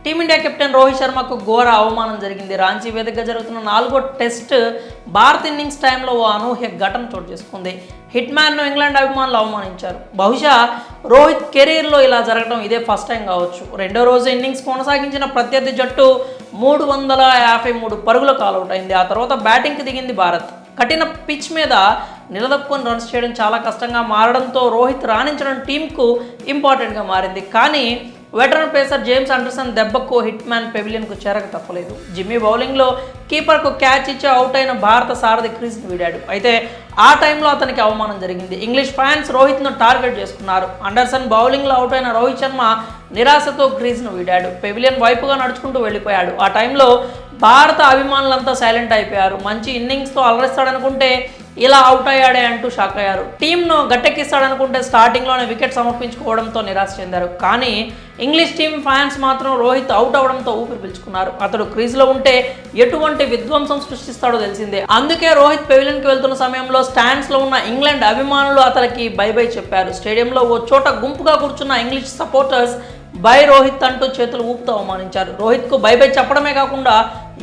Team India captain Rohit శర్మకు ఘోర అవమానం జరిగింది. రాంచీ వేదికగా జరుగుతున్న 4వ టెస్ట్ భారత్ ఇన్నింగ్స్ టైంలో ఓ అనూహ్య ఘటన చోటు చేసుకుంది. హిట్ మ్యాన్ను ఇంగ్లాండ్ అభిమానులు అవమానించారు. బహుశా రోహిత్ కెరీర్లో ఇలా జరగడం ఇదే ఫస్ట్ టైం కావచ్చు. రెండో రోజు ఇన్నింగ్స్ కొనసాగించిన ప్రత్యర్థి జట్టు 353 పరుగులకు ఆలౌట్ అయింది. ఆ తర్వాత బ్యాటింగ్కి దిగింది భారత్. కఠిన పిచ్ మీద నిలదొక్కుని రన్స్ చేయడం చాలా కష్టంగా మారడంతో రోహిత్ రాణించడం టీంకు ఇంపార్టెంట్గా మారింది. కానీ వెటరన్ పేసర్ జేమ్స్ ఆండర్సన్ దెబ్బకు హిట్ మ్యాన్ పెవిలియన్కు చేరక తప్పలేదు. జిమ్మీ బౌలింగ్లో కీపర్కు క్యాచ్ ఇచ్చి అవుట్ అయిన భారత సారథి క్రీజ్ను వీడాడు. అయితే ఆ టైంలో అతనికి అవమానం జరిగింది. ఇంగ్లీష్ ఫ్యాన్స్ రోహిత్ను టార్గెట్ చేసుకున్నారు. ఆండర్సన్ బౌలింగ్లో అవుట్ అయిన రోహిత్ శర్మ నిరాశతో క్రీజ్ను వీడాడు. పెవిలియన్ వైపుగా నడుచుకుంటూ వెళ్ళిపోయాడు. ఆ టైంలో భారత అభిమానులంతా సైలెంట్ అయిపోయారు. మంచి ఇన్నింగ్స్తో అలరిస్తాడనుకుంటే ఇలా అవుట్ అయ్యాడే అంటూ షాక్ అయ్యారు. టీంను గట్టెక్కిస్తాడనుకుంటే స్టార్టింగ్లోనే వికెట్ సమర్పించుకోవడంతో నిరాశ చెందారు. కానీ ఇంగ్లీష్ టీం ఫ్యాన్స్ మాత్రం రోహిత్ అవుట్ అవడంతో ఊపిరి పీల్చుకున్నారు. అతడు క్రీజ్లో ఉంటే ఎటువంటి విధ్వంసం సృష్టిస్తాడో తెలిసిందే. అందుకే రోహిత్ పెవిలియన్కి వెళ్తున్న సమయంలో స్టాండ్స్లో ఉన్న ఇంగ్లాండ్ అభిమానులు అతనికి బై బై చెప్పారు. స్టేడియంలో ఓ చోట గుంపుగా కూర్చున్న ఇంగ్లీష్ సపోర్టర్స్ బై రోహిత్ అంటూ చేతులు ఊపుతూ అవమానించారు. రోహిత్కు బై బై చెప్పడమే కాకుండా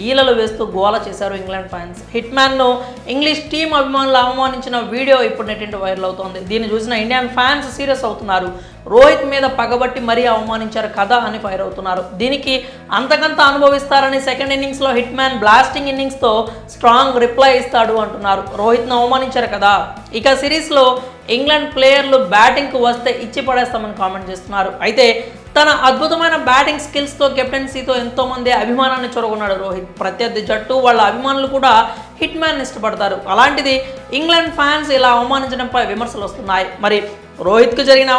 ఈలలు వేస్తూ గోల చేశారు ఇంగ్లాండ్ ఫ్యాన్స్. హిట్ మ్యాన్ను ఇంగ్లీష్ టీం అభిమానులు అవమానించిన వీడియో ఇప్పుడు నెట్టింటి వైరల్ అవుతోంది. దీన్ని చూసిన ఇండియన్ ఫ్యాన్స్ సీరియస్ అవుతున్నారు. రోహిత్ మీద పగబట్టి మరీ అవమానించారు కదా అని ఫైర్ అవుతున్నారు. దీనికి అంతకంత అనుభవిస్తారని సెకండ్ ఇన్నింగ్స్లో హిట్ మ్యాన్ బ్లాస్టింగ్ ఇన్నింగ్స్తో స్ట్రాంగ్ రిప్లై ఇస్తాడు అంటున్నారు. రోహిత్ను అవమానించారు కదా, ఇక సిరీస్లో ఇంగ్లాండ్ ప్లేయర్లు బ్యాటింగ్కు వస్తే ఇచ్చి పడేస్తామని కామెంట్ చేస్తున్నారు. అయితే తన అద్భుతమైన బ్యాటింగ్ స్కిల్స్తో కెప్టెన్సీతో ఎంతోమంది అభిమానాన్ని చొరగొన్నాడు రోహిత్. ప్రత్యర్థి జట్టు వాళ్ళ అభిమానులు కూడా హిట్ మ్యాన్ ఇష్టపడతారు. అలాంటిది ఇంగ్లాండ్ ఫ్యాన్స్ ఇలా అవమానించడంపై విమర్శలు వస్తున్నాయి. మరి రోహిత్కు జరిగిన